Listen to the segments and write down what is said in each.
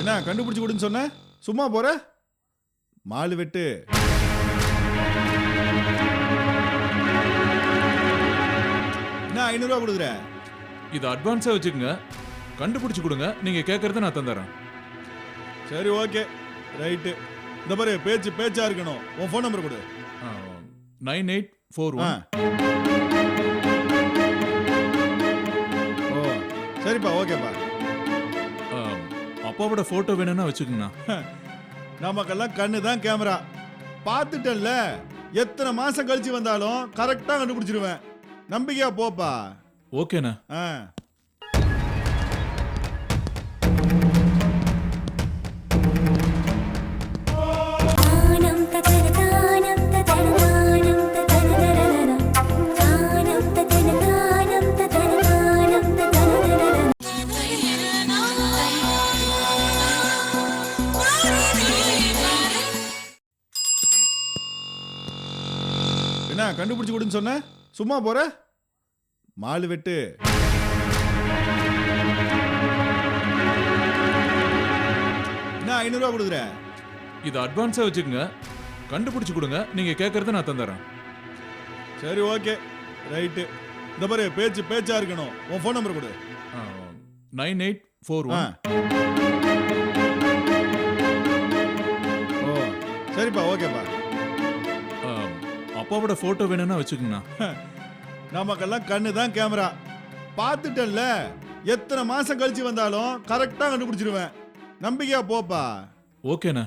என்ன கண்டுபிடிச்சு கொடுன்னு சொன்ன சும்மா போற மாலு வெட்டு. என்ன 500 ரூபா கொடுக்குற? இது அட்வான்ஸா வச்சுக்கோங்க, கண்டுபிடிச்சு கொடுங்க. நீங்க கேட்கறத நான் தந்துடுறேன். சரி ஓகே ரைட்டு. இந்த பாரு பேச்சா இருக்கணும். உன் ஃபோன் நம்பர் கொடு. 9841. ஓ சரிப்பா ஓகேப்பா. அப்பாவோட போட்டோ வேணும்னா வச்சுக்கோங்கண்ணா. நமக்கெல்லாம் கண்ணு தான் கேமரா. பார்த்துட்டல்ல, எத்தனை மாசம் கழிச்சு வந்தாலும் கரெக்டா கண்டுபிடிச்சிருவேன். நம்பிக்கையா போப்பா. ஓகேண்ணா. என்ன கண்டுபிடிச்சு கொடுன்னு சொன்ன சும்மா போற மாலு வெட்டு. என்ன 500 ரூபா கொடுக்குற? இது அட்வான்ஸா வச்சுக்கோங்க, கண்டுபிடிச்சு கொடுங்க. நீங்க கேட்கறத நான் தந்துடுறேன். சரி ஓகே ரைட்டு. இந்த பாரு பேச்சா இருக்கணும். உன் ஃபோன் நம்பர் கொடு. 9841. ஓ சரிப்பா ஓகேப்பா. அப்பாவோட போட்டோ வேணும்னா வச்சுக்கோங்கண்ணா. நமக்கெல்லாம் கண்ணு தான் கேமரா. பார்த்துட்டல்ல, எத்தனை மாசம் கழிச்சு வந்தாலும் கரெக்டா கண்டுபிடிச்சிருவேன். நம்பிக்கையா போப்பா. ஓகேண்ணா.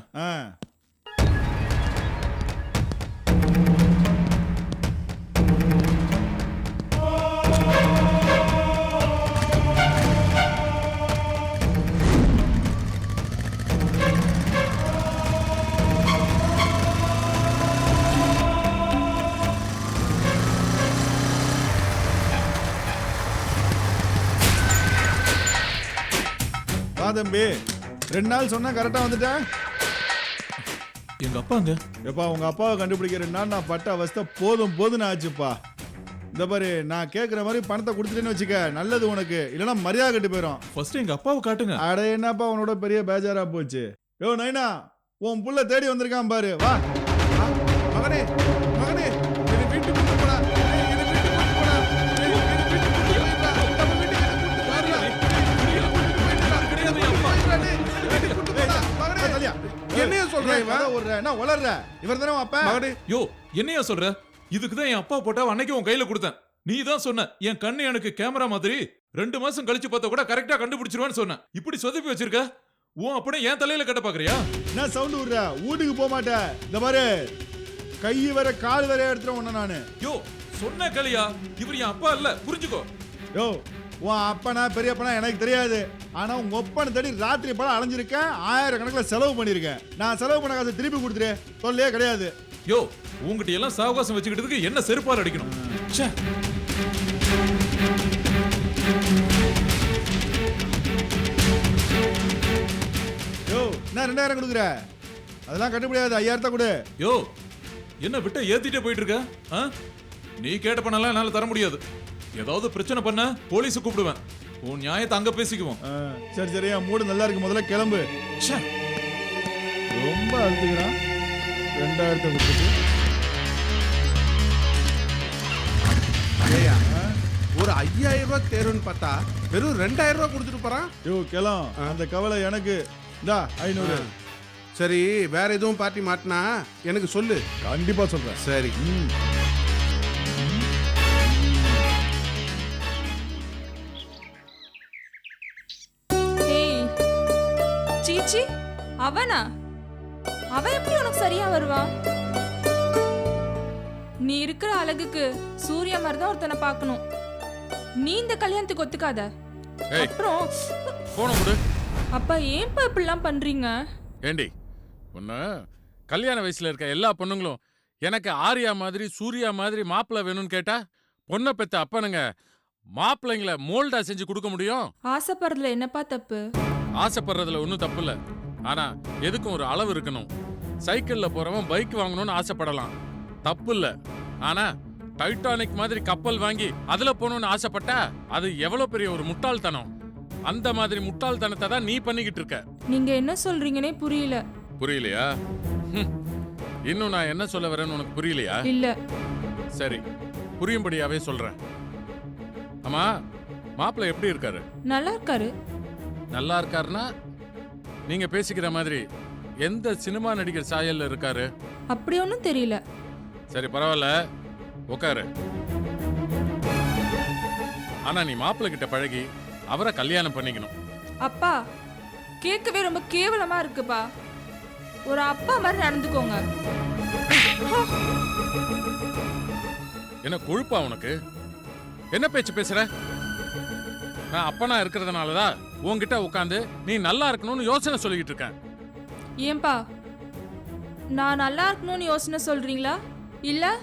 வா தம்பி, 2 நாள் சொன்னா கரெக்டா வந்துட்டேன். எங்க அப்பாங்க எப்பா உங்க அப்பாவை கண்டுபிடிக்க 2 நாள் நான் பட்ட அவஸ்தை போதும்னு ஆச்சுப்பா. இந்த பாரு நான் கேட்குற மாதிரி பணத்தை கொடுத்துட்டேன்னு வச்சுக்க, நல்லது உனக்கு. இல்லைன்னா மரியாதை கட்டு போயிடும். ஃபர்ஸ்ட் எங்க அப்பாவை காட்டுங்க. அட என்னப்பா உன்னோட பெரிய பேஜாரா போச்சு. யோ நைனா, உன் புள்ள தேடி வந்திருக்கான் பாரு. வா மகனே மகனே, என்னை வீட்டுக்கு கூட்டு போடா. என்னை வீட்டுக்கு கூட்டு போடா. என்னை வீட்டுக்கு கூட்டு போடா. நம்ம வீட்டுக்கு கூட்டு போடா. என்னைய சொல்ற இவன்? என்ன உளர்ற? இவர் தானே அப்பா? மகனே யோ என்னையா சொல்ற? இதுக்கு தான் என் அப்பா போட்டா அன்னைக்கு உன் கையில கொடுத்தேன். நீ தான் சொன்ன என் கண்ணு எனக்கு கேமரா மாதிரி 2 மாசம் கழிச்சு பார்த்தா கூட கரெக்டா கண்டுபிடிச்சிருவான்னு சொன்ன. இப்படி சொதப்பி வச்சிருக்க. உன் அப்பனே என் தலையில கட்ட பாக்குறியா? என்ன சவுண்ட் விடுற? வீட்டுக்கு போக மாட்டேன். இந்த பாரு கை வர கால் வர எடுத்துற உன்ன நானு. யோ சொன்ன கலியா, இவர் என் அப்பா இல்ல, புரிஞ்சுக்கோ. யோ உன் அப்பனா பெரியப்பனா எனக்கு தெரியாது. ஆனா உங்க ஒப்பனை தேடி ராத்திரி படம் அலைஞ்சிருக்கேன். 1000 கணக்கில் செலவு பண்ணிருக்கேன். நான் செலவு பண்ண காசை திருப்பி கொடுத்துரு சொல்லே கிடையாது. யோ உங்ககிட்ட எல்லாம் சாவகாசம் வச்சுக்கிட்டதுக்கு என்ன செருப்பால் அடிக்கணும்? ச்சே. யோ நான் 2000 கொடுக்குற, அதெல்லாம் கட்டுப்படியாது. 5000 கொடு. யோ என்ன விட்ட ஏத்திட்டே போயிட்டு இருக்க? நீ கேட்ட பண்ணலாம் என்னால தர முடியாது. ஏதாவது பிரச்சனை பண்ண போலீஸ் கூப்பிடுவேன். உன் நியாயத்தை அங்க பேசிக்குவோம். சரி சரியா மூடு நல்லா இருக்கு. முதல்ல கிளம்பு. ரொம்ப அழுத்துக்கிறான். 2000 கொடுத்துட்டு ஒரு 5000 ரூபாய் தேருன்னு பார்த்தா வெறும் 2000 ரூபாய் கொடுத்துட்டு போறான். யோ கிளம், அந்த கவலை எனக்கு. இந்தா 500. சரி வேற எதுவும் பார்ட்டி மாட்டினா எனக்கு சொல்லு. கண்டிப்பா சொல்றேன். சரி. சீச்சி அவனா? அவன் எப்படி உனக்கு சரியா வருவான்? நீ இருக்கிற அழகுக்கு சூர்யா மாதிரி தான் ஒருத்தனை பார்க்கணும். நீ இந்த கல்யாணத்துக்கு ஒத்துக்காத. அப்புறம் போன கொடு. அப்பா ஏன்பா இப்படிலாம் பண்றீங்க? ஏண்டி ஒன்னு கல்யாண வயசுல இருக்க எல்லா பொண்ணுங்களும் எனக்கு ஆர்யா மாதிரி சூர்யா மாதிரி மாப்பிள்ளை வேணும்னு கேட்டா பொண்ணை பெத்த அப்பனுங்க மாப்பிள்ளைங்களை மோல்டா செஞ்சு கொடுக்க முடியும்? ஆசைப்படுறதுல என்னப்பா தப்பு? ஆசைப்படுறதுல ஒன்றும் தப்பு இல்லை. ஆனா எதுக்கும் ஒரு அளவு இருக்கணும். சைக்கிள்ல போறவன் பைக் வாங்கணும்னு ஆசைப்படலாம், தப்பு இல்லை. ஆனா டைட்டானிக் மாதிரி கப்பல் வாங்கி அதுல போகணும்னு ஆசைப்பட்டா அது எவ்வளவு பெரிய ஒரு முட்டாள்தனம். அந்த மாதிரி முட்டாள்தனத்தை தான் நீ பண்ணிக்கிட்டு இருக்க. நீங்க என்ன சொல்றீங்கன்னே புரியல. புரியலையா? இன்னும் நான் என்ன சொல்ல வரேன்னு உனக்கு புரியலையா? இல்ல. சரி, புரியும்படியாவே சொல்றேன். ஆமா, மாப்பிள்ளை எப்படி இருக்காரு? நல்லா இருக்காரு. நல்லா இருக்காருன்னா நீங்க பேசிக்கிற மாதிரி எந்த சினிமா நடிகர் சாயல்ல இருக்காரு? அப்படி ஒன்றும் தெரியல. சரி, பரவாயில்ல, உட்காரு. ஆனா நீ மாப்பிள்ளை கிட்ட பழகி அவரை கல்யாணம் பண்ணிக்கணும். அப்பா, கேட்கவே ரொம்ப கேவலமா இருக்குப்பா. ஒரு அப்பா மாதிரி நடந்துக்கோங்க. என்ன கொழுப்பா உனக்கு? என்ன பேச்சு பேசுற? நான் அப்பனா இருக்கிறதுனாலதான் உன்கிட்ட உட்காந்து நீ நல்லா இருக்கணும்னு யோசனை சொல்லிக்கிட்டு இருக்கேன். ஏன்பா, நான் நல்லா இருக்கணும்னு யோசனை சொல்றீங்களா, இல்ல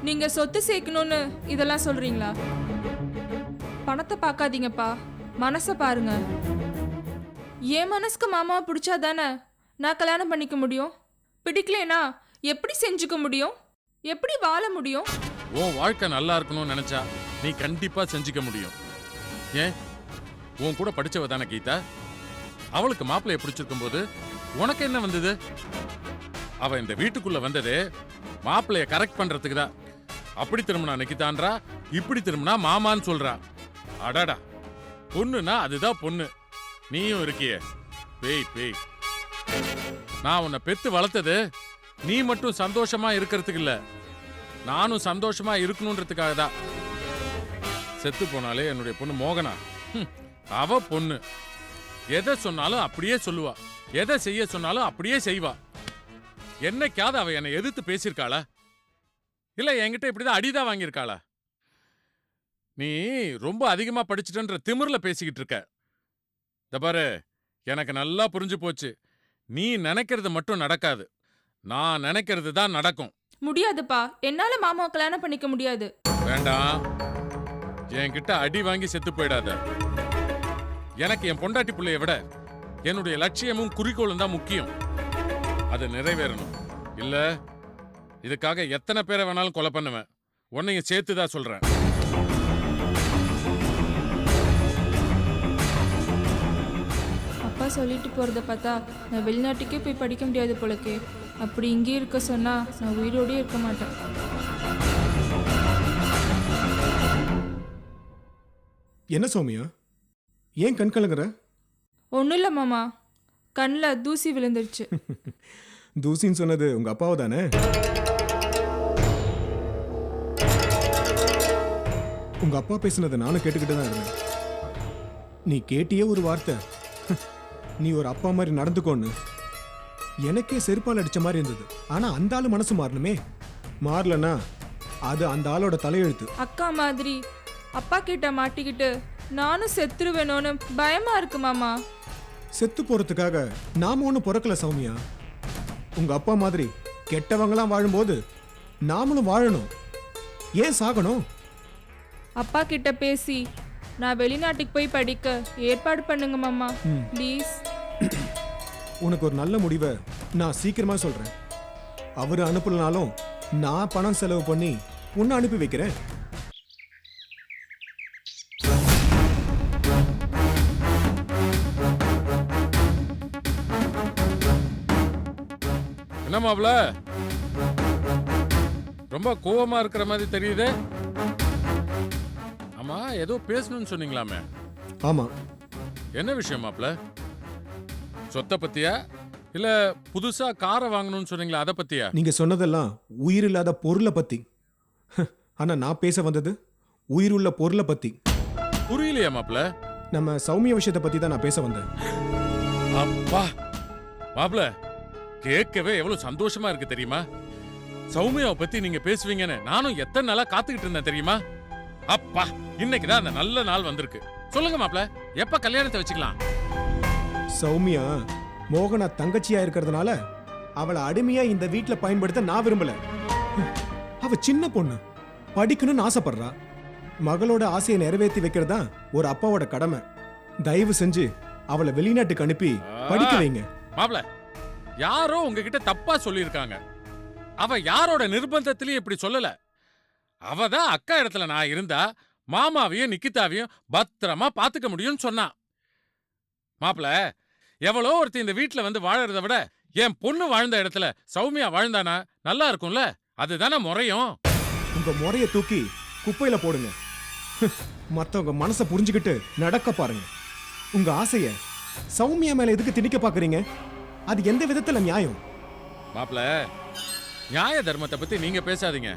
நீங்க சொத்து சேர்க்கணும்னு இதெல்லாம் சொல்றீங்களா? பணத்தை பார்க்காதீங்கப்பா, மனசை பாருங்க. என் மனசுக்கு மாமாவை பிடிச்சா தானே நான் கல்யாணம் பண்ணிக்க முடியும். பிடிக்கலனா எப்படி செஞ்சுக்க முடியும்? எப்படி வாழ முடியும்? உன் வாழ்க்கை நல்லா இருக்கணும்னு நினைச்சா நீ கண்டிப்பா செஞ்சுக்க முடியும். ஏன், உன் கூட படிச்சவ தானே கீதா? அவளுக்கு மாப்பிள்ளைய பிடிச்சிருக்கும் போது உனக்கு என்ன வந்தது? அவ இந்த வீட்டுக்குள்ள வந்ததே மாப்பிள்ளைய கரெக்ட் பண்றதுக்கு தான். அப்படி திரும்பினா நிக்கிதான்றா, இப்படி திரும்பினா மாமான்னு சொல்றா. அடாடா, பொண்ணுனா அதுதான் பொண்ணு. நீயும் இருக்கியே பேய் பேய். நான் உன்னை பெத்து வளர்த்தது நீ மட்டும் சந்தோஷமா இருக்கிறதுக்கு இல்ல, நானும் சந்தோஷமா இருக்கணும்ன்றதுக்காக தான். செத்து போனாலே என்னுடைய பொண்ணு மோகனா, அவ பொண்ணு. எதை சொன்னாலும் அப்படியே சொல்லுவா, எதை செய்ய சொன்னாலும் அப்படியே செய்வா. என்னைக்காவது அவ என்னை எதிர்த்து பேசியிருக்காளா? இல்ல என்கிட்ட இப்படிதான் அடிதான் வாங்கியிருக்காளா? நீ ரொம்ப அதிகமா படிச்சுட்டன்ற திமிர்ல பேசிக்கிட்டு இருக்க. இந்த பாரு, எனக்கு நல்லா புரிஞ்சு போச்சு. நீ நினைக்கிறது மட்டும் நடக்காது, நான் நினைக்கிறது தான் நடக்கும். முடியாதுப்பா, என்னால மாமாவை கல்யாணம் பண்ணிக்க முடியாது. வேண்டாம், என்கிட்ட அடி வாங்கி செத்து போயிடாத. எனக்கு என் பொண்டாட்டி பிள்ளைய விட என்னுடைய லட்சியமும் குறிக்கோளும் தான் முக்கியம். அது நிறைவேறணும். இல்ல இதுக்காக எத்தனை பேரை வேணாலும் கொலை பண்ணுவேன். உன்னையும் சேர்த்துதான் சொல்றேன். அப்பா சொல்லிட்டு போறத பார்த்தா நான் வெளிநாட்டுக்கே போய் படிக்க முடியாது போலக்கே. அப்படி இங்கே இருக்க சொன்னா நான் உயிரோடே இருக்க மாட்டேன். என்ன சௌமியா, ஏன் கண் கலங்குற? ஒன்றும் இல்லை மாமா, கண்ணில் தூசி விழுந்துருச்சு. தூசின்னு சொன்னது உங்க அப்பாவை தானே? உங்க அப்பா பேசுனதை நானும் கேட்டுக்கிட்டு தான் இருந்தேன். நீ கேட்டியே ஒரு வார்த்தை, நீ ஒரு அப்பா மாதிரி நடந்துக்கோன்னு. எனக்கே செருப்பால் அடிச்ச மாதிரி இருந்தது. ஆனா அந்த ஆளு மனசு மாறணுமே. மாறலன்னா அது அந்த ஆளோட தலையெழுத்து. அக்கா மாதிரி அப்பா கிட்ட மாட்டிக்கிட்டு நானும் செத்துருவேணும்னு பயமா இருக்கு மாமா. செத்து போறதுக்காக நாம ஒன்றும் பிறக்கல சௌமியா. உங்க அப்பா மாதிரி கெட்டவங்களாம் வாழும்போது நாமளும் வாழணும். ஏன் சாகணும்? அப்பா கிட்ட பேசி நான் வெளிநாட்டுக்கு போய் படிக்க ஏற்பாடு பண்ணுங்க மாமா, ப்ளீஸ். உனக்கு ஒரு நல்ல முடிவை நான் சீக்கிரமா சொல்றேன். அவரு அனுப்பலனாலும் நான் பணம் செலவு பண்ணி உன்னை அனுப்பி வைக்கிறேன். என்ன மாப்ள, ரொம்ப கோவமா இருக்கிற மாதிரி தெரியுது. ஆமா, ஏதோ பேசணும்னு சொன்னீங்களாமே? ஆமா. என்ன விஷயம் மாப்ள? சொத்தை பத்தியா இல்ல புதுசா காரை வாங்கணும்னு சொன்னீங்களா, அதை பத்தியா? நீங்க சொன்னதெல்லாம் உயிர் இல்லாத பொருளை பத்தி. ஆனா நான் பேச வந்தது உயிர் உள்ள பொருளை பத்தி. புரியலையா மாப்ள? நம்ம சௌமிய விஷயத்தை பத்தி தான் நான் பேச வந்தேன். அப்பா மாப்ள, கேட்கவே எவ்வளவு சந்தோஷமா இருக்கு தெரியுமா? சௌமியாவை பத்தி நீங்க பேசுவீங்கன்னு நானும் எத்தனை நாளா காத்துக்கிட்டு இருந்தேன் தெரியுமா? அப்பா, இன்னைக்குதான் அந்த நல்ல நாள் வந்திருக்கு. சொல்லுங்க மாப்ள, எப்ப கல்யாணத்தை வச்சுக்கலாம்? சௌமியா மோகனா தங்கச்சியா இருக்கிறதுனால அவளை அடிமையா இந்த வீட்டுல பயன்படுத்த நான் விரும்பல. அவ சின்ன பொண்ணு, படிக்கணும்னு ஆசைப்படுறா. மகளோட ஆசையை நிறைவேற்றி வைக்கிறதா ஒரு அப்பாவோட கடமை. தயவு செஞ்சு அவளை வெளிநாட்டுக்கு அனுப்பி படிக்க வைங்க. மாப்ள, யாரோ உங்ககிட்ட தப்பா சொல்லியிருக்காங்க. அவ யாரோட நிர்பந்தத்திலையும் இப்படி சொல்லல. அவ தான் அக்கா இடத்துல நான் இருந்தா மாமாவையும் நிக்கிதாவையும் பத்திரமா பாத்துக்க முடியும்னு சொன்னா. மாப்பிள, எவ்வளோ ஒருத்தன் இந்த வீட்ல வந்து வாழறத விட என் பொண்ணு வாழ்ந்த இடத்துல சௌமியா வாழ்ந்தானா நல்லா இருக்கும்ல? அதுதானே முறையும். உங்க முறைய தூக்கி குப்பையில போடுங்க. மத்தவங்க மனசை புரிஞ்சுக்கிட்டு நடக்க பாருங்க. உங்க ஆசைய சௌமியா மேல எதுக்கு திணிக்க பாக்குறீங்க? அது எந்த விதத்துல நியாயம்? மாப்பிள, நியாய தர்மத்தை பத்தி நீங்க பேசாதீங்க.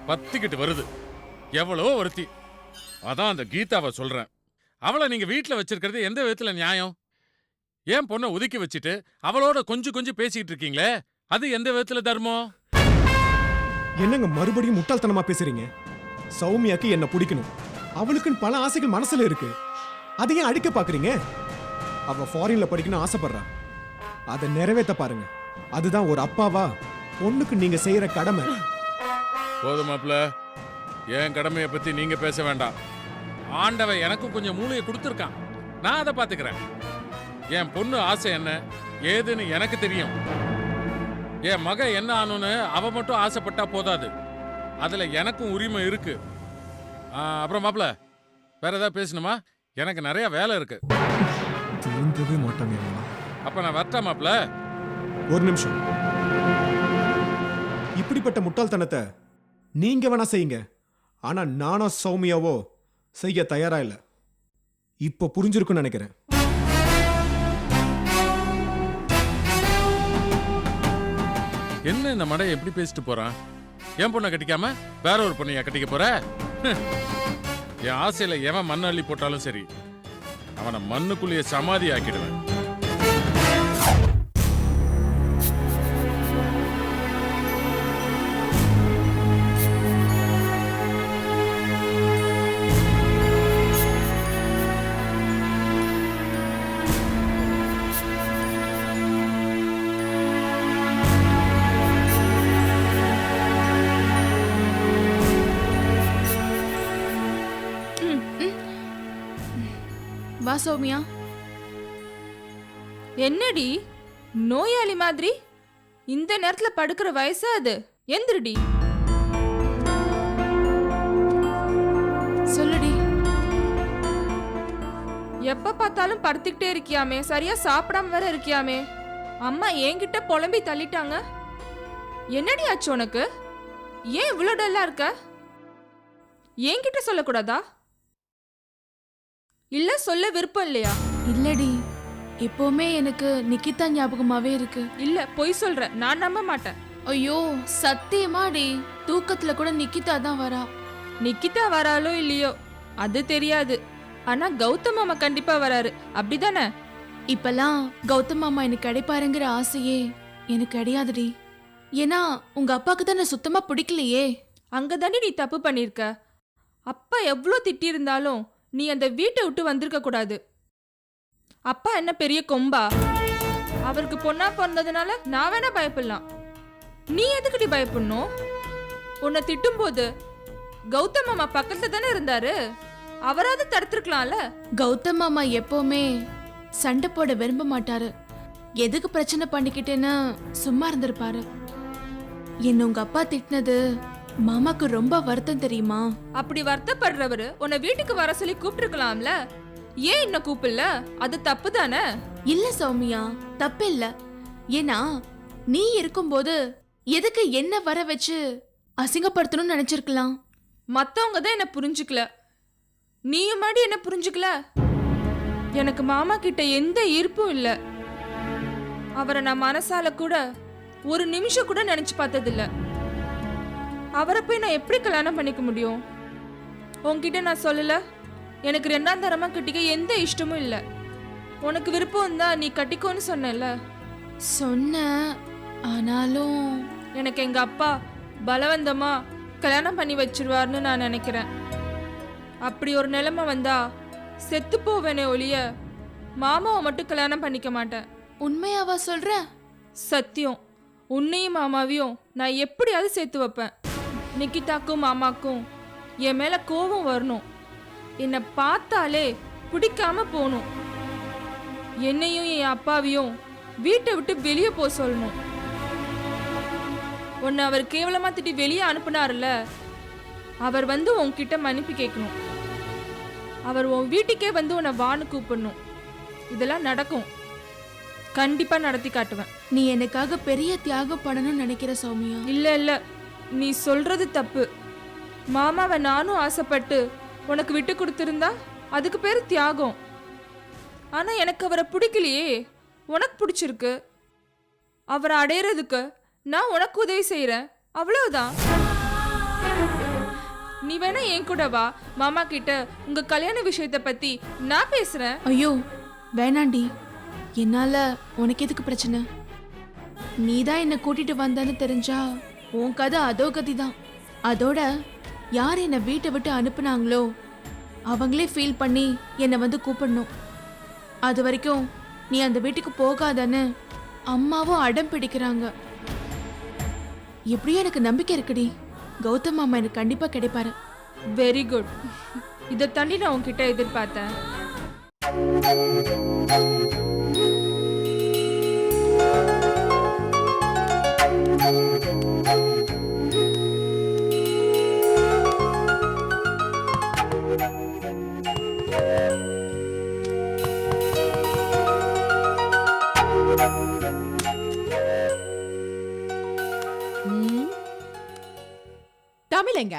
பத்திக்கிட்டு வருது. எவ்வளோ ஒருத்தி, அதான் அந்த கீதாவை சொல்றேன். அவளை நீங்க வீட்ல வச்சிருக்கிறது எந்த விதத்துல நியாயம்? ஏன் பொண்ணை ஒதுக்கி வச்சுட்டு அவளோட கொஞ்சம் கொஞ்சம் பேசிக்கிட்டு இருக்கீங்களே, அது எந்த விதத்துல தர்மம்? என்னங்க மறுபடியும் முட்டாள்தனமா பேசுறீங்க? சௌமியாக்கு என்ன பிடிக்கணும், அவளுக்குன்னு பல ஆசைகள் மனசுல இருக்கு. அதையும் அடிக்க பாக்குறீங்க? அவ ஃபாரின்ல படிக்கணும் ஆசைப்படுறா, அதை நிறைவேற்ற பாருங்க. அதுதான் ஒரு அப்பாவா பொண்ணுக்கு நீங்க செய்யற கடமை. போதும் மாப்பிள, என் கடமையை பத்தி நீங்க பேச வேண்டாம். ஆண்டவன் எனக்கும் கொஞ்சம் மூளையை கொடுத்துருக்கான், நான் அதை பாத்துக்கிறேன். என் பொண்ணு ஆசை என்ன ஏதுன்னு எனக்கு தெரியும். என் மக என்ன ஆனுன்னு அவ மட்டும் ஆசைப்பட்டா போதாது, அதுல எனக்கும் உரிமை இருக்கு. அப்புறம் மாப்பிள, வேற ஏதாவது பேசணுமா? எனக்கு நிறைய வேலை இருக்கு. திருந்தவே மாட்டாங்க. அப்ப நான் வரட்டா மாப்பிள? ஒரு நிமிஷம். இப்படிப்பட்ட முட்டாள்தனத்தை நீங்க வேணா செய்யுங்க, ஆனா நானோ சௌமியாவோ செய்ய தயாரா இல்ல. இப்ப புரிஞ்சிருக்குன்னு நினைக்கிறேன். என்ன இந்த மடை எப்படி பேசிட்டு போறான்? என் பொண்ணை கட்டிக்காம வேற ஒரு பொண்ணையா கட்டிக்க போற? என் ஆசையில எவன் மண்ணு அள்ளி போட்டாலும் சரி, அவனை மண்ணுக்குள்ளேயே சமாதி ஆக்கிடுவேன். வா சௌமியா. என்னடி நோயாளி மாதிரி இந்த நேரத்துல படுக்கிற வயசா அது? எந்திரடி. சொல்லுடி. எப்ப பார்த்தாலும் படுத்துக்கிட்டே இருக்கியாமே, சரியா சாப்பிடாம வேற இருக்கியாமே. அம்மா என்கிட்ட புலம்பி தள்ளிட்டாங்க. என்னடி ஆச்சு உனக்கு? ஏன் இவ்வளவு டல்லா இருக்க? என்கிட்ட சொல்லக்கூடாதா? இல்ல சொல்ல விருப்பம் இல்லையா? இல்லடி, எப்பவுமே எனக்கு நிக்கிதா ஞாபகமாவே இருக்கு. இல்ல பொய் சொல்ற, நான் நம்ப மாட்டேன். ஐயோ சத்தியமாடி, தூக்கத்துல கூட நிக்கிதா தான் வரா. நிக்கிதா வராலோ இல்லையோ அது தெரியாது, ஆனா கௌதம் மாமா கண்டிப்பா வராரு, அப்படிதானே? இப்பெல்லாம் கௌதம் மாமா எனக்கு கிடைப்பாருங்கிற ஆசையே எனக்கு கிடையாதுடி. ஏன்னா உங்க அப்பாக்கு தானே சுத்தமா பிடிக்கலையே. அங்கதானே நீ தப்பு பண்ணிருக்க. அப்பா எவ்வளோ திட்டி இருந்தாலும் நீ அந்த வீட்டை விட்டு வந்திருக்க கூடாது. அப்பா என்ன பெரிய கொம்பா? அவருக்கு பொண்ணா பிறந்ததுனால நான் வேணா பயப்படலாம், நீ எதுக்குடி பயப்படணும்? உன்னை திட்டும் போது கௌதம் மாமா பக்கத்துல தானே இருந்தாரு, அவராவது தடுத்திருக்கலாம்ல. கௌதம் மாமா எப்பவுமே சண்டை போட விரும்ப மாட்டாரு. எதுக்கு பிரச்சனை பண்ணிக்கிட்டேன்னு சும்மா இருந்திருப்பாரு. என்ன உங்க அப்பா திட்டினது மாமாக்கு ரொம்ப வருத்தம் தெரியுமா? அப்படி வருத்தப்படுறவரு உன்னை வீட்டுக்கு வர சொல்லி கூப்பிட்டுருக்கலாம்ல, ஏன் இன்னும் கூப்பிடல? அது தப்பு தானே? இல்ல சௌமியா, தப்பு இல்ல. ஏன்னா நீ இருக்கும்போது எதுக்கு என்ன வர வச்சு அசிங்கப்படுத்தணும்னு நினைச்சிருக்கலாம். மத்தவங்க தான் என்ன புரிஞ்சுக்கல, நீயும் மாடி என்ன புரிஞ்சுக்கல. எனக்கு மாமா கிட்ட எந்த ஈர்ப்பும் இல்ல. அவரை நான் மனசால கூட ஒரு நிமிஷம் கூட நினைச்சு பார்த்ததில்ல. அவரை போய் நான் எப்படி கல்யாணம் பண்ணிக்க முடியும்? உன்கிட்ட நான் சொல்லல, எனக்கு 2ஆம் தரமா கட்டிக்க எந்த இஷ்டமும் இல்ல. உனக்கு விருப்பம் இருந்தா நீ கட்டிக்கோன்னு சொன்னல. சொன்ன, ஆனாலும் எனக்கு எங்க அப்பா பலவந்தமா கல்யாணம் பண்ணி வச்சிருவார்னு நான் நினைக்கிறேன். அப்படி ஒரு நிலைமை வந்தா செத்து போவேனே ஒழிய மாமாவை மட்டும் கல்யாணம் பண்ணிக்க மாட்டேன். உண்மையாவா சொல்ற? சத்தியம், உன்னையும் மாமாவையும் நான் எப்படியாவது சேர்த்து வைப்பேன். நிக்கிதாக்கும் மாமாக்கும் என் மேல கோபம் வரணும், என்னை பார்த்தாலே பிடிக்காம போகணும், என்னையும் என் அப்பாவையும் வீட்டை விட்டு வெளியே போக சொல்லணும். உன்னை அவர் கேவலமா திட்டி வெளியே அனுப்புனார்ல, அவர் வந்து உன்கிட்ட மன்னிப்பு கேட்கணும். அவர் உன் வீட்டுக்கே வந்து உன்னை வான்னு கூப்பிடணும். இதெல்லாம் நடக்கும். கண்டிப்பா நடத்தி காட்டுவேன். நீ எனக்காக பெரிய தியாகம் பண்ணணும்னு நினைக்கிற சௌமியா. இல்ல இல்ல, நீ சொல்றது தப்பு. மாமாவை நானும் ஆசைப்பட்டு உனக்கு விட்டு கொடுத்திருந்தா அதுக்கு பேரு தியாகம். ஆனா எனக்கு அவரை பிடிக்கலையே, உனக்கு பிடிச்சிருக்கு. அவரை அடையிறதுக்கு நான் உனக்கு உதவி செய்யறேன், அவ்வளவுதான். நீ வேணா என் கூட வா, மாமா கிட்ட உங்க கல்யாண விஷயத்தை பத்தி நான் பேசுறேன். ஐயோ வேணாண்டி, என்னால உனக்கு எதுக்கு பிரச்சனை? நீதான் என்ன கூட்டிட்டு வந்தன்னு தெரிஞ்சா உன் கதை அதோ கதி தான். அதோட யார் என்னை வீட்டை விட்டு அனுப்புனாங்களோ அவங்களே ஃபீல் பண்ணி என்னை வந்து கூப்பிடணும். அது வரைக்கும் நீ அந்த வீட்டுக்கு போகாதன்னு அம்மாவும் அடம் பிடிக்கிறாங்க. எப்படியும் எனக்கு நம்பிக்கை இருக்குடி, கௌதம் மாமா எனக்கு கண்டிப்பா கிடைப்பாரு. Very good. இதை தாண்டி நான் உன்கிட்ட எதிர்பார்த்தேன். தமிழங்க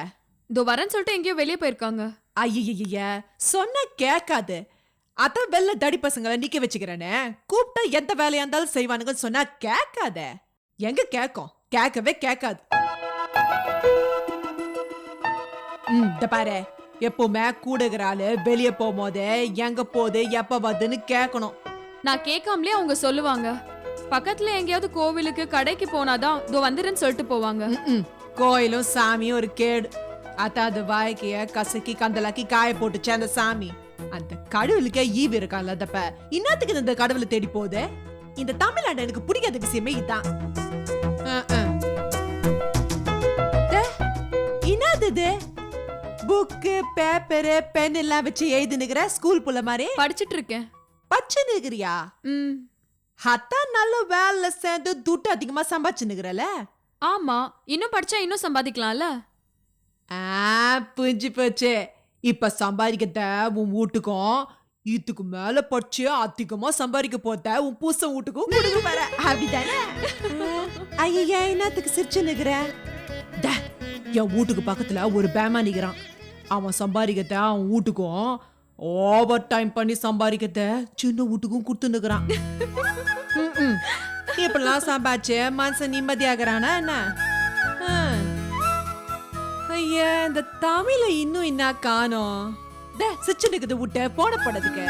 இதோ வரேன்னு சொல்லிட்டு எங்கேயோ வெளியே போயிருக்காங்க. ஐய சொன்ன கேட்காது. அதான் வெள்ள தடி பசங்களை நிக்க வச்சுக்கிறேன்னு கூப்பிட்டா எந்த வேலையா இருந்தாலும் செய்வானுங்கன்னு சொன்னா கேட்காத. எங்க கேட்கும்? கேட்கவே கேட்காது. இந்த பாரு, எப்பவுமே கூடுகிற ஆளு வெளியே போகும்போது எங்க போகுது எப்ப வருதுன்னு கேட்கணும். நான் கேட்காமலே அவங்க சொல்லுவாங்க. பக்கத்துல எங்கேயாவது கோவிலுக்கு கடைக்கு போனாதான் இதோ வந்துருன்னு சொல்லிட்டு போவாங்க. கோயிலும் சாமியும் ஒரு கேடு. அதான் அது வாய்க்கைய கசக்கி கந்தலாக்கி காய போட்டுச்சு அந்த சாமி. அந்த கடவுளுக்கே ஈவு இருக்கான்ல, அதப்ப இன்னத்துக்கு இந்த கடவுளை தேடி போகுது. இந்த தமிழ்நாடு எனக்கு பிடிக்காத விஷயமே இதான். என்னது புக்கு பேப்பரு பென் எல்லாம் வச்சு எழுதுனுகிற ஸ்கூல் புள்ள மாதிரி படிச்சிட்டு இருக்கேன். பச்சு நிக்கிறியா? அதான் நல்ல வேலை சேர்ந்து துட்டு அதிகமா சம்பாதிச்சுனுக்குறல. ஆமா, இன்னும் படிச்சா இன்னும் சம்பாதிக்கலாம்ல. புரிஞ்சு போச்சு. இப்ப சம்பாதிக்கத்த உன் வீட்டுக்கும் இதுக்கு மேல படிச்சு அதிகமா சம்பாதிக்க போத்த உன் பூச வீட்டுக்கும் கொடுக்க பார, அப்படிதானே? ஐயா என்னத்துக்கு சிரிச்சு நிக்கிற? என் வீட்டுக்கு பக்கத்துல ஒரு பேமா நிக்கிறான். அவன் சம்பாதிக்கத்த அவன் வீட்டுக்கும் ஓவர் டைம் பண்ணி சம்பாதிக்கத்த சின்ன வீட்டுக்கும் கொடுத்து நிக்கிறான். இப்பெல்லாம் சம்பாதிச்சு மனசன் நிம்மதியாகிறானா என்ன? ஐயா, இந்த தமிழ இன்னும் என்ன காணோம்? சிச்சனுக்கு விட்ட போன படத்துக்கு.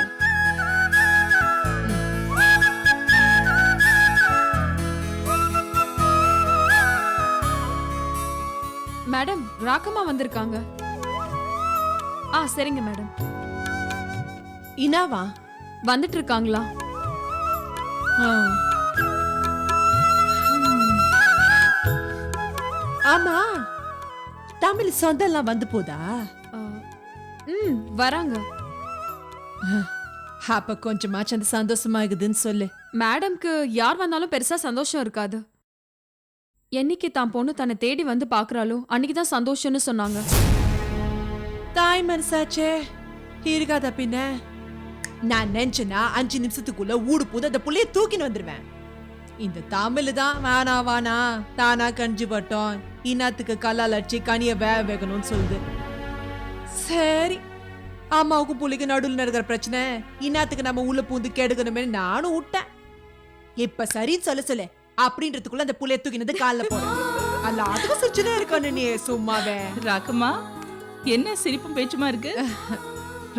மேடம், ராக்கம்மா வந்திருக்காங்க. சரிங்க மேடம். இனாவா வந்துட்டு இருக்காங்களா? ஆமா, தமிழ் சொந்தெல்லாம் வந்து போதா? வராங்க. அப்ப கொஞ்சமாச்சு அந்த சந்தோஷமா இருக்குதுன்னு சொல்லு. மேடம்க்கு யார் வந்தாலும் பெருசா சந்தோஷம் இருக்காது. என்னைக்கு தான் பொண்ணு தன்னை தேடி வந்து பாக்குறாளோ அன்னைக்குதான் சந்தோஷம்னு சொன்னாங்க. தாய் மனசாச்சே இருக்காதா பின்ன? நான் நினைச்சேன்னா 5 நிமிஷத்துக்குள்ள ஊடு பூந்து அந்த புள்ளைய தூக்கின்னு வந்துருவேன். இந்த தமிழ் தான் வேணா வானா தானா கஞ்சி பட்டோம் இனத்துக்கு கல்லால் அடிச்சு கனிய வேகணும்னு சொல்லுது. சரி, அம்மாவுக்கும் புள்ளிக்கு நடுவில் நடக்கிற பிரச்சனை இனத்துக்கு நம்ம உள்ள பூந்து கெடுக்கணுமே நானும் விட்டேன். இப்ப சரின்னு சொல்லு அப்படின்றதுக்குள்ள அந்த புள்ளைய தூக்கினது காலில் போட அல்ல. அதுக்கும் சிரிச்சுதான் இருக்கணும் நீ சும்மாவே. ராக்கம்மா, என்ன சிரிப்பும் பேச்சுமா இருக்கு?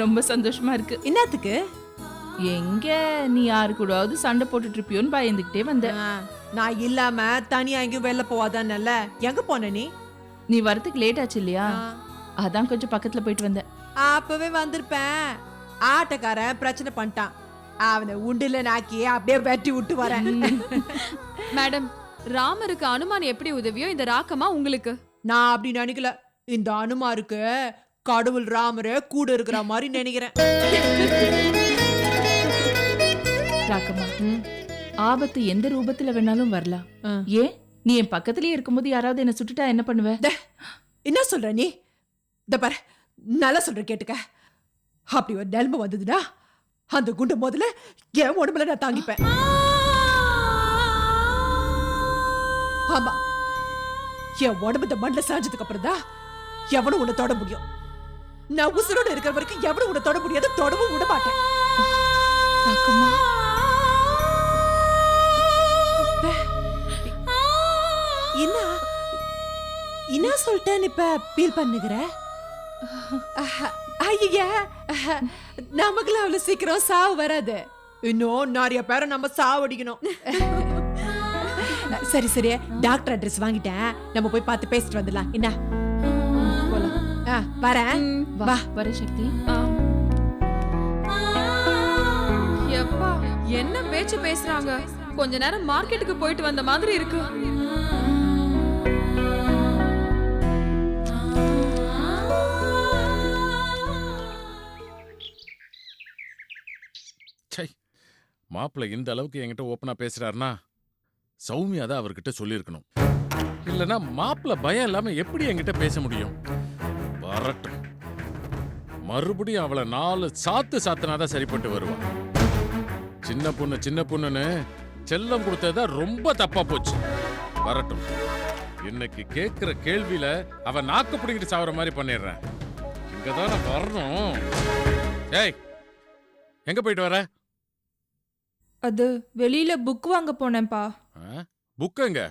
ரொம்ப சந்தோஷமா இருக்கு. என்னத்துக்கு? எங்க நீ யாரு கூடவாவது சண்டை போட்டுட்டு இருப்பியோன்னு பயந்துகிட்டே வந்த. நான் இல்லாம தனியா எங்கேயும் வெளில போவாதான்ல. எங்க போன நீ? நீ வரதுக்கு லேட் ஆச்சு இல்லையா, அதான் கொஞ்சம் பக்கத்துல போயிட்டு வந்த. அப்பவே வந்திருப்பேன். ஆட்டக்காரன் பிரச்சனை பண்ணிட்டான். அவனை உண்டுல நாக்கி அப்படியே வெட்டி விட்டு வரேன். மேடம், ராமருக்கு அனுமான் எப்படி உதவியோ இந்த ராக்கம்மா உங்களுக்கு. நான் அப்படி நினைக்கல. இந்த அனுமாருக்கு கடவுள் ராமரே கூட இருக்கிற மாதிரி நினைக்கிறேன். ராக்கம்மா, ஆபத்து எந்த ரூபத்துல வேணாலும் வரலாம். ஏன் நீ என் பக்கத்துலயே இருக்கும்போது யாராவது என்ன சுட்டுட்டா என்ன பண்ணுவ? என்ன சொல்ற நீ? இந்த பாரு, நல்லா சொல்ற கேட்டுக்க. அப்படி ஒரு நிலைமை வந்ததுன்னா அந்த குண்டு முதல்ல என் உடம்புல நான் தாங்கிப்பேன். ஆமா, என் உடம்பு இந்த மண்ணில் சாஞ்சதுக்கு அப்புறம் தான் எவனும் உன்னை தொட முடியும். நான் உசுரோட இருக்கிற வரைக்கும் எவனும் உன்னை தொட முடியாது, தொடவும் விட மாட்டேன். ராக்கம்மா, என்ன சொல்லிட்டேன்னு இப்ப ஃபீல் பண்ணுகிற? ஐயா, நமக்குள்ள அவ்வளவு சீக்கிரம் சாவு வராது. இன்னும் நிறைய பேரை நம்ம சாவடிக்கணும். சரி சரி, டாக்டர் அட்ரஸ் வாங்கிட்டேன், நம்ம போய் பார்த்து பேசிட்டு வந்துடலாம். என்ன வரேன். வா வர சக்தி. எப்பா என்ன பேச்சு பேசுறாங்க? கொஞ்ச நேரம் மார்க்கெட்டுக்கு போயிட்டு வந்த மாதிரி இருக்கு. சை, மாப்பிள்ளை இந்த அளவுக்கு என்கிட்ட ஓப்பனா பேசுறாருன்னா சௌமியா தான் அவர்கிட்ட சொல்லியிருக்கணும். இல்லைன்னா மாப்பிள்ளை பயம் இல்லாம எப்படி என்கிட்ட பேச முடியும்? வரட்டும், மறுபடியும் அவளை 4 சாத்துனாதான் சரிப்பட்டு வருவான். சின்ன பொண்ணுன்னு செல்லம் கொடுத்ததுதான் ரொம்ப தப்பா போச்சு. வரட்டும், இன்னைக்கு கேட்கிற கேள்வியில அவ நாக்கு பிடிங்கிட்டு சாவற மாதிரி பண்ணிடுறேன். இங்கதானே வரணும். ஏய், எங்க போயிட்டு வர? அது வெளியில புக் வாங்க போனேன்ப்பா. புக் எங்க?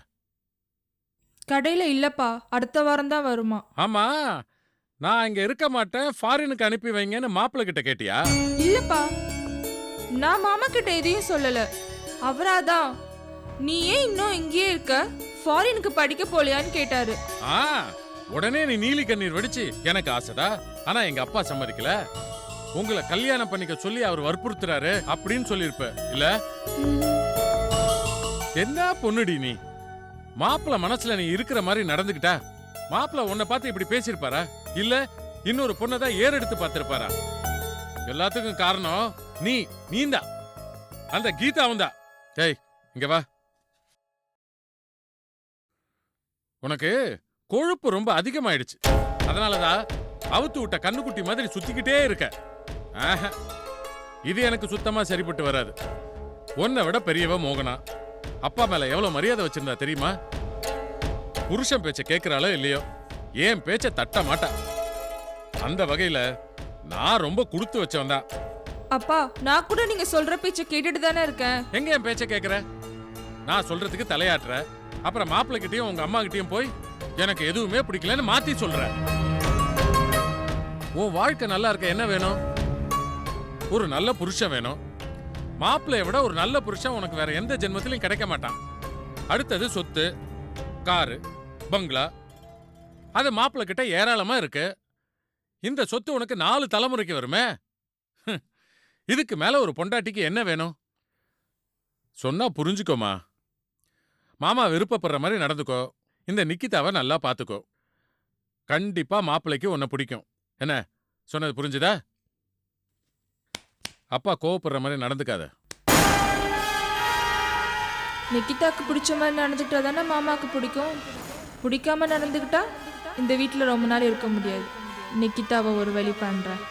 கடையில இல்லப்பா, அடுத்த வாரம் தான் வருமா. ஆமா, நான் இங்க இருக்க மாட்டேன், ஃபாரினுக்கு அனுப்பி வைங்கன்னு மாப்பிள்ளை கிட்ட கேட்டியா? இல்லப்பா, நான் மாமா கிட்ட எதையும் சொல்லல. அவராதான் நீ ஏன் இன்னும் இங்கேயே இருக்க, ஃபாரினுக்கு படிக்க போலையான்னு கேட்டாரு. உடனே நீ நீலி கண்ணீர் வெடிச்சு எனக்கு ஆசைதா, ஆனா எங்க அப்பா சம்மதிக்கல, உங்களை கல்யாணம் பண்ணிக்க சொல்லி அவர் வற்புறுத்துறாரு அப்படின்னு சொல்லிருப்ப இல்ல? என்ன பொண்ணுடி நீ? மாப்பிள்ள மனசுல நீ இருக்கிற மாதிரி நடந்துக்கிட்டா மாப்பிள்ள உன்னை பார்த்து இப்படி பேசிருப்பாரா? இல்ல இன்னொரு பொண்ணதான் ஏறெடுத்து பார்த்திருப்பாரா? எல்லாத்துக்கும் காரணம் நீந்தான், அந்த கீதாவும் தான். டேய், இங்க வா. உனக்கு கொழுப்பு ரொம்ப அதிகமாயிடுச்சு, அதனாலதான் அவுத்து விட்ட கண்ணுக்குட்டி மாதிரி சுத்திக்கிட்டே இருக்க. இது எனக்கு சுத்தமா சரிப்பட்டு வராது. உன்னை விட பெரியவ மோகனா அப்பா மேல எவ்வளவு மரியாதை வச்சிருந்தா தெரியுமா? புருஷன் பேச்ச கேட்கிறாளோ இல்லையோ, ஏன் பேச்ச தட்ட மாட்டா. அந்த வகையில நான் ரொம்ப கொடுத்து வச்சவன் தான். அப்பா, நான் கூட நீங்க சொல்ற பேச்ச கேட்டுட்டு தானே இருக்கேன். எங்க என் பேச்ச கேக்குற? நான் சொல்றதுக்கு தலையாட்டுற, அப்புறம் மாப்பிள்ளை கிட்டயும் உங்க அம்மா கிட்டயும் போய் எனக்கு எதுவுமே பிடிக்கலன்னு மாத்தி சொல்ற. உன் வாழ்க்கை நல்லா இருக்க என்ன வேணும்? ஒரு நல்ல புருஷன் வேணும். மாப்பிள்ளைய விட ஒரு நல்ல புருஷன் உனக்கு வேற எந்த ஜென்மத்திலையும் கிடைக்க மாட்டான். அடுத்தது சொத்து, காரு, பங்களா, அது மாப்பிள்ளை கிட்ட ஏராளமா இருக்கு. இந்த சொத்து உனக்கு 4 தலைமுறைக்கு வருமே. இதுக்கு மேல ஒரு பொண்டாட்டிக்கு என்ன வேணும்? சொன்னா புரிஞ்சுக்கோமா. மாமா விருப்பப்படுற மாதிரி நடந்துக்கோ. இந்த நிக்கிதாவை நல்லா பாத்துக்கோ. கண்டிப்பா மாப்பிள்ளைக்கு உன்னை பிடிக்கும். என்ன சொன்னது புரிஞ்சுதா? அப்பா கோவப்படுற மாதிரி நடந்துக்காத. நிக்கிதாக்கு பிடிச்ச மாதிரி நடந்துக்கிட்டா தானே மாமாக்கு பிடிக்கும். பிடிக்காம நடந்துக்கிட்டா இந்த வீட்டில் ரொம்ப நாள் இருக்க முடியாது. நிக்கிதாவை ஒரு வழி பண்றேன்.